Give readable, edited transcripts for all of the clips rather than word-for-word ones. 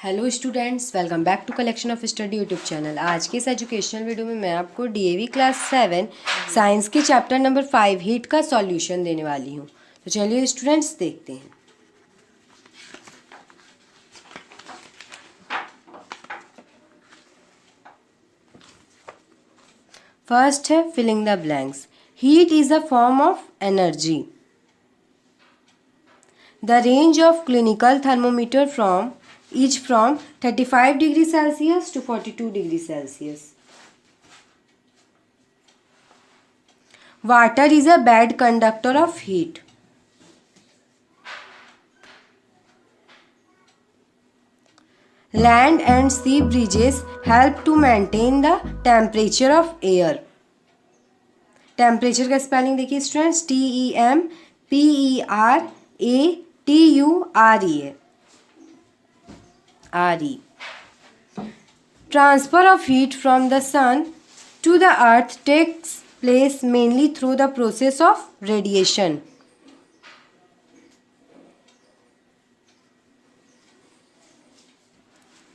Hello students, welcome back to collection of study YouTube channel. आज के इस educational video में मैं आपको DAV क्लास 7 साइंस के चैप्टर नंबर 5 हीट का सॉल्यूशन देने वाली हूँ। तो चलिए स्टूडेंट्स देखते हैं। फर्स्ट है filling the blanks. Heat is a form of energy. The range of clinical thermometer is from 35 degrees Celsius to 42 degrees Celsius. Water is a bad conductor of heat. Land and sea bridges help to maintain the temperature of air. Temperature का spelling देखिए students, TEMPERATURE. Transfer of heat from the sun to the earth takes place mainly through the process of radiation.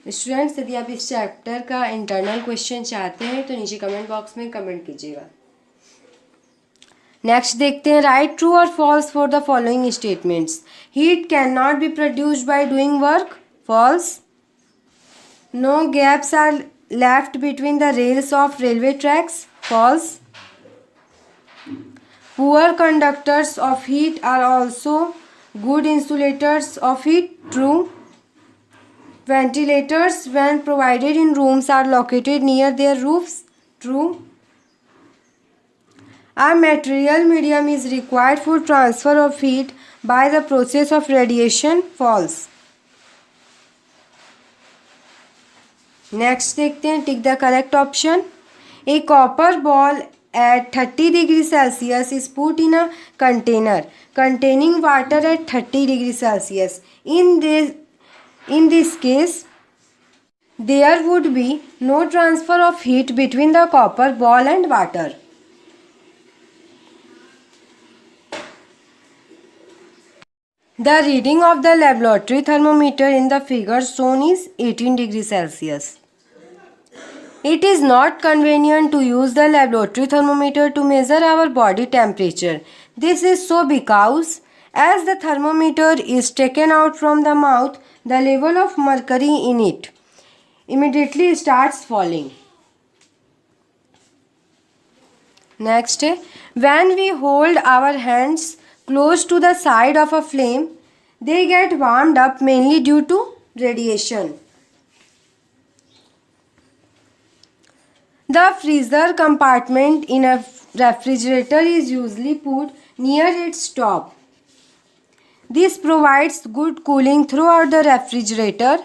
Students, यदि आप इस chapter का internal question चाहते हैं तो नीचे कमेंट बॉक्स में कमेंट कीजिएगा। नेक्स्ट देखते हैं, राइट ट्रू और false for the following statements. Heat can not be produced by doing work, false. No gaps are left between the rails of railway tracks, false. Poor conductors of heat are also good insulators of heat, true. Ventilators, when provided in rooms, are located near their roofs, true. A material medium is required for transfer of heat by the process of radiation, false. Next देखते हैं, tick the correct option. A copper ball at 30 degree Celsius is put in a container containing water at 30 degree Celsius. In this case there would be no transfer of heat between the copper ball and water. The reading of the laboratory thermometer in the figure shown is 18 degrees Celsius. It is not convenient to use the laboratory thermometer to measure our body temperature. This is so because as the thermometer is taken out from the mouth, the level of mercury in it immediately starts falling. Next, when we hold our hands close to the side of a flame, they get warmed up mainly due to radiation. The freezer compartment in a refrigerator is usually put near its top. This provides good cooling throughout the refrigerator.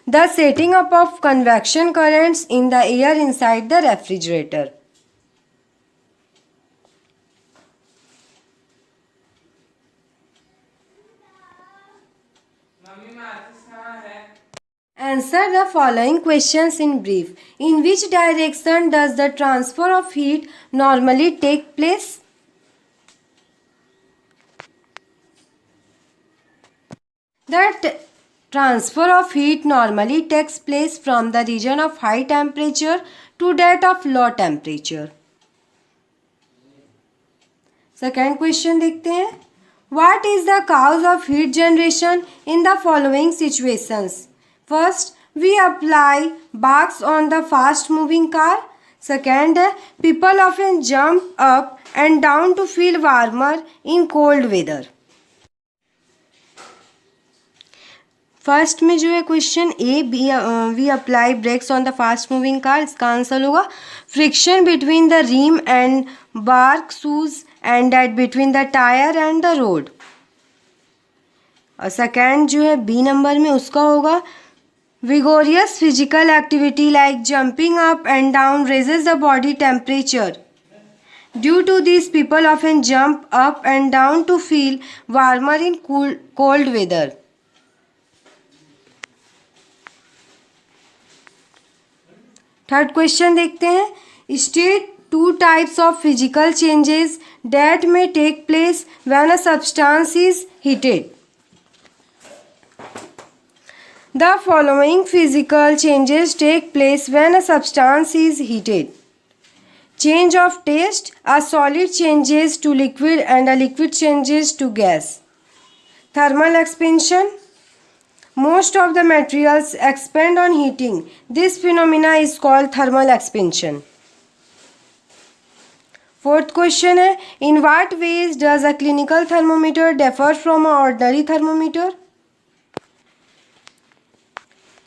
The setting up of convection currents in the air inside the refrigerator. Answer the following questions in brief. In which direction does the transfer of heat normally take place? The transfer of heat normally takes place from the region of high temperature to that of low temperature. Second question देखते हैं, what is the cause of heat generation in the following situations? First, we apply brakes on the fast moving car. Second, people often jump up and down to feel warmer in cold weather. First में जो है question A, we apply brakes on the fast moving car, इसका answer होगा friction between the rim and brake shoes and that between the tyre and the road. और second जो है B number में, उसका होगा vigorous physical activity like jumping up and down raises the body temperature. Due to this, people often jump up and down to feel warmer in cold weather. Third question देखते हैं, state two types of physical changes that may take place when a substance is heated. The following physical changes take place when a substance is heated. Change of taste. A solid changes to liquid and a liquid changes to gas. Thermal expansion. Most of the materials expand on heating. This phenomena is called thermal expansion. Fourth question है, in what ways does a clinical thermometer differ from an ordinary thermometer?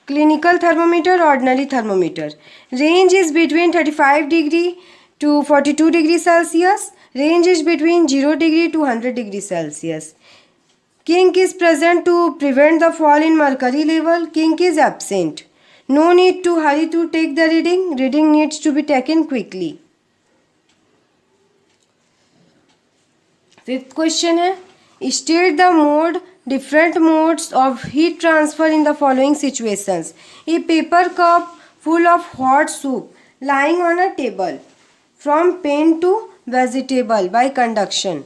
Clinical thermometer, ordinary thermometer. Range is between 35 degree to 42 degree Celsius. Range is between 0 degree to 100 degree Celsius. Kink is present to prevent the fall in mercury level. Kink is absent. No need to hurry to take the reading. Reading needs to be taken quickly. Fifth question है, state the different modes of heat transfer in the following situations. A paper cup full of hot soup lying on a table from pain to vegetable by conduction.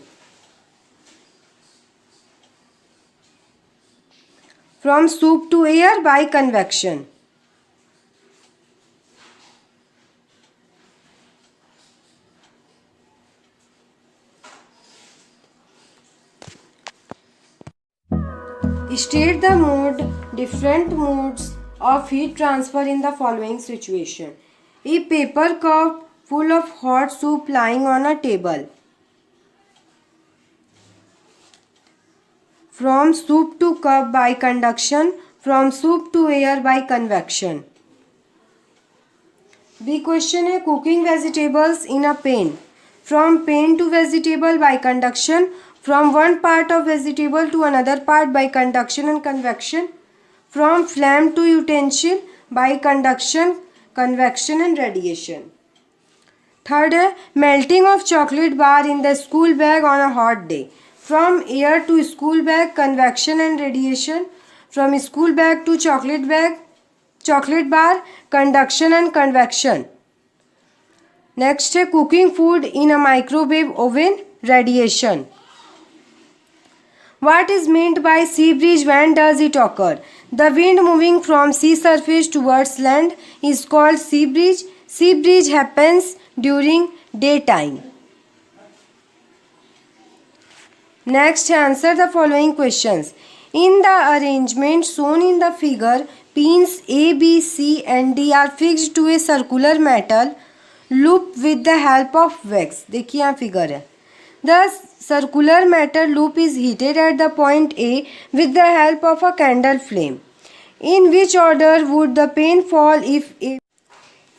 From soup to air by convection. State the different modes of heat transfer in the following situation. A paper cup full of hot soup lying on a table. From soup to cup by conduction. From soup to air by convection. B question है, cooking vegetables in a pan. From pan to vegetable by conduction. From one part of vegetable to another part by conduction and convection. From flame to utensil by conduction, convection and radiation. Third है, melting of chocolate bar in the school bag on a hot day. From air to school bag, convection and radiation. From school bag to chocolate bar, conduction and convection. Next है, cooking food in a microwave oven, radiation. What is meant by sea breeze? When does it occur? The wind moving from sea surface towards land is called sea breeze. Sea breeze happens during daytime. Next, answer the following questions. In the arrangement shown in the figure, pins A, B, C and D are fixed to a circular metal loop with the help of wax. देखिए यहाँ figure है. The circular metal loop is heated at the point A with the help of a candle flame. In which order would the pin fall if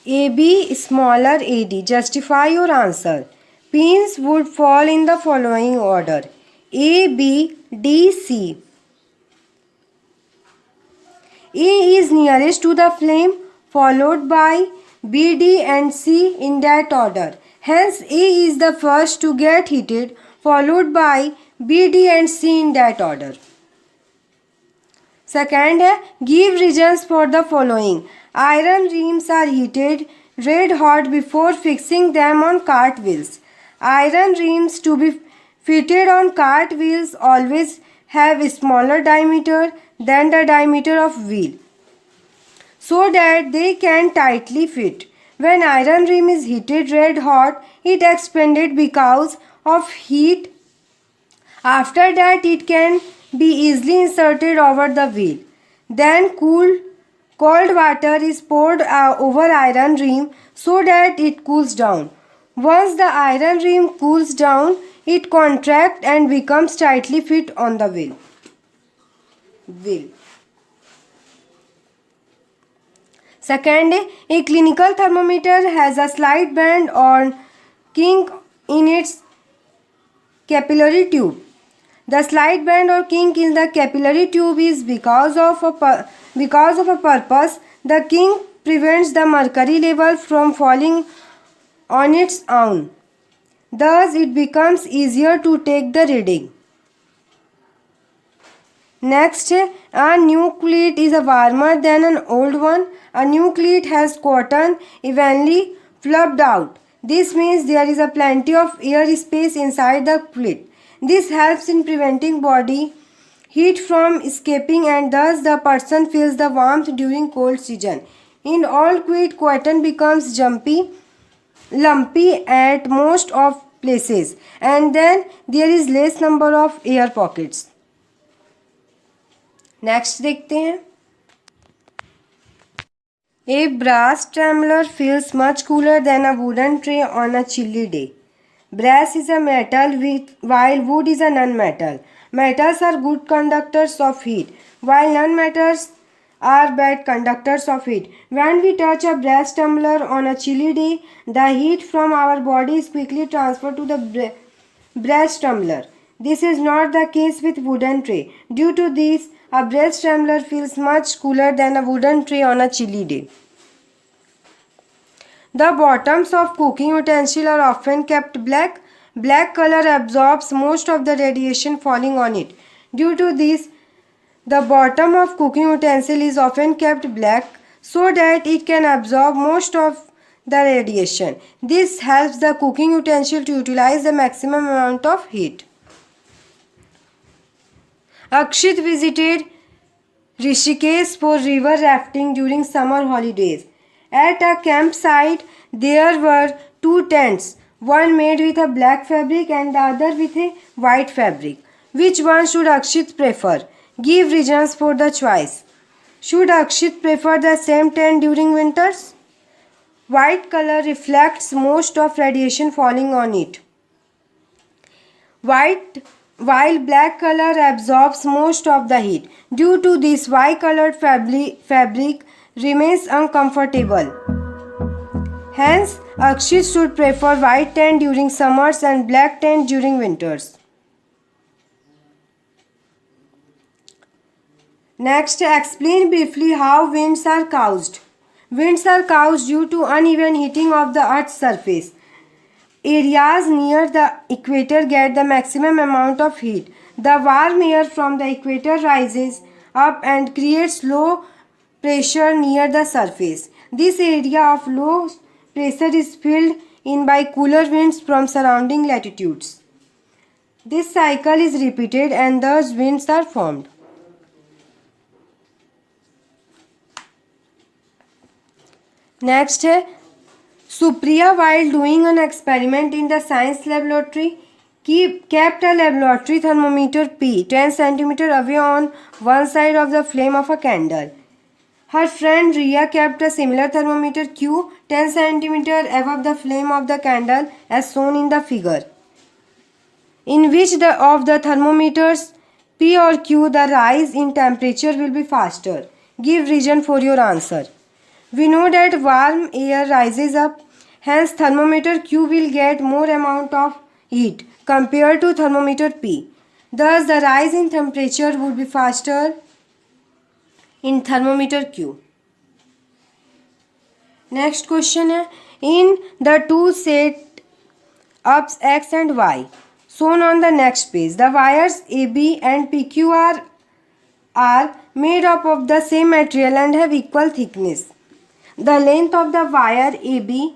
AB smaller AD? Justify your answer. Pins would fall in the following order: A, B, D, C. A is nearest to the flame, followed by B, D and C in that order. Hence, A is the first to get heated, followed by B, D and C in that order. Second है, give reasons for the following. Iron rims are heated red hot before fixing them on cart wheels. Iron rims to be fitted on cart wheels always have a smaller diameter than the diameter of wheel, so that they can tightly fit. When iron rim is heated red hot, it expanded because of heat. After that, it can be easily inserted over the wheel. Then cold water is poured over iron rim so that it cools down. Once the iron rim cools down, it contracts and becomes tightly fit on the wheel. Second, a clinical thermometer has a slight bend or kink in its capillary tube. The slight bend or kink in the capillary tube is because of a purpose. The kink prevents the mercury level from falling on its own. Thus, it becomes easier to take the reading. Next, a new cleat is warmer than an old one. A new cleat has cotton evenly fluffed out. This means there is a plenty of air space inside the cleat. This helps in preventing body heat from escaping, and thus the person feels the warmth during cold season. In all quiet, cotton becomes lumpy at most of places, and then there is less number of air pockets. Next देखते हैं. A brass tumbler feels much cooler than a wooden tray on a chilly day. Brass is a metal while wood is a non-metal. Metals are good conductors of heat, while non-metals are bad conductors of heat. When we touch a brass tumbler on a chilly day, the heat from our body is quickly transferred to the brass tumbler. This is not the case with wooden tray. Due to this, a brass tumbler feels much cooler than a wooden tray on a chilly day. The bottoms of cooking utensils are often kept black. Black color absorbs most of the radiation falling on it. Due to this, the bottom of cooking utensil is often kept black so that it can absorb most of the radiation. This helps the cooking utensil to utilize the maximum amount of heat. Akshit visited Rishikesh for river rafting during summer holidays. At a campsite, there were two tents, one made with a black fabric and the other with a white fabric. Which one should Akshit prefer? Give reasons for the choice. Should Akshit prefer the same tent during winters? White color reflects most of radiation falling on it, while black color absorbs most of the heat. Due to this, white colored fabric remains uncomfortable. Hence, Akshit should prefer white tent during summers and black tent during winters. Next, explain briefly how winds are caused. Winds are caused due to uneven heating of the Earth's surface. Areas near the equator get the maximum amount of heat. The warm air from the equator rises up and creates low pressure near the surface. This area of low pressure is filled in by cooler winds from surrounding latitudes. This cycle is repeated and thus winds are formed. Next है Supriya, while doing an experiment in the science laboratory, kept a laboratory thermometer P 10 cm away on one side of the flame of a candle. Her friend Riya kept a similar thermometer Q 10 cm above the flame of the candle as shown in the figure. In which of the thermometers P or Q the rise in temperature will be faster? Give reason for your answer. We know that warm air rises up, hence thermometer Q will get more amount of heat compared to thermometer P. Thus the rise in temperature would be faster in thermometer Q. Next question है, in the two set ups X and Y shown on the next page, the wires AB and PQ are made up of the same material and have equal thickness. The length of the wire AB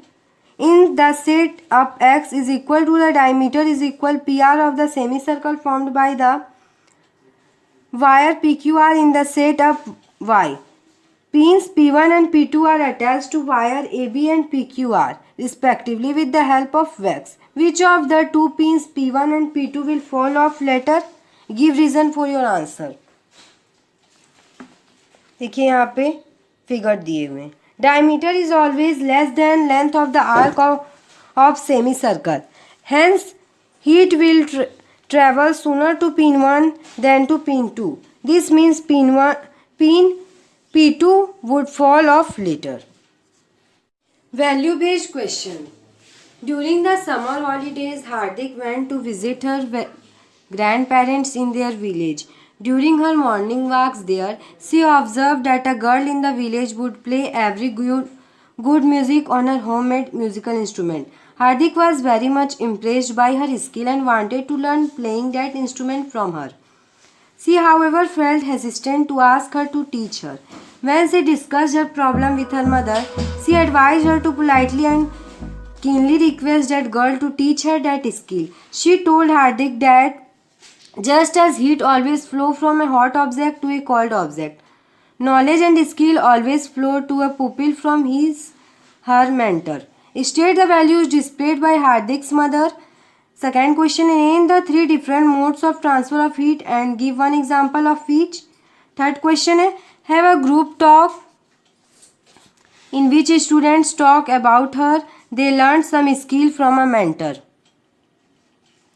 in the set up X is equal to the diameter is equal PR of the semicircle formed by the wire PQR in the set up Y. Pins P1 and P2 are attached to wire AB and PQR respectively with the help of wax. Which of the two pins P1 and P2 will fall off later? Give reason for your answer. देखिए यहाँ पे figure दिए हुए हैं. Diameter is always less than length of the arc of semicircle. Hence, heat will travel sooner to pin 1 than to pin 2. This means pin P2 would fall off later. Value-based question. During the summer holidays, Hardik went to visit her grandparents in their village. During her morning walks there, she observed that a girl in the village would play every good music on her homemade musical instrument. Hardik was very much impressed by her skill and wanted to learn playing that instrument from her. She, however, felt hesitant to ask her to teach her. When she discussed her problem with her mother, she advised her to politely and keenly request that girl to teach her that skill. She told Hardik that Just as heat always flow from a hot object to a cold object, knowledge and skill always flow to a pupil from her mentor. State the values displayed by Hardik's mother. Second question, name the three different modes of transfer of heat and give one example of each. Third question है, have a group talk in which students talk about her. They learned some skill from a mentor.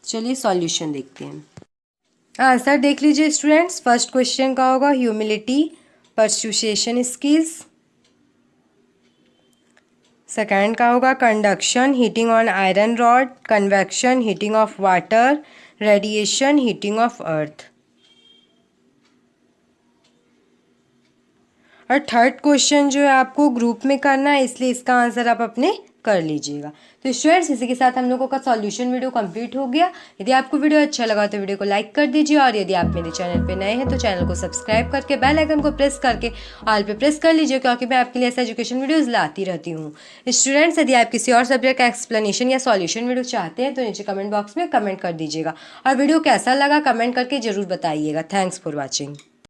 चलिए solution देखते हैं. Answer देख लीजिए students. First question का होगा humility, persuasion skills. Second का होगा conduction, heating on iron rod. Convection, heating of water. Radiation, heating of earth. और थर्ड क्वेश्चन जो है आपको ग्रुप में करना है, इसलिए इसका आंसर आप अपने कर लीजिएगा. तो स्टूडेंट्स इसी के साथ हम लोगों का सॉल्यूशन वीडियो कंप्लीट हो गया. यदि आपको वीडियो अच्छा लगा तो वीडियो को लाइक कर दीजिए और यदि आप मेरे चैनल पे नए हैं तो चैनल को सब्सक्राइब करके बेल आइकन को प्रेस करके ऑल पे प्रेस कर लीजिए, क्योंकि मैं आपके लिए ऐसा एजुकेशन वीडियोज़ लाती रहती हूँ. स्टूडेंट्स यदि आप किसी और सब्जेक्ट का एक्सप्लेनेशन या सॉल्यूशन वीडियो चाहते हैं तो नीचे कमेंट बॉक्स में कमेंट कर दीजिएगा और वीडियो कैसा लगा कमेंट करके ज़रूर बताइएगा. Thanks for watching.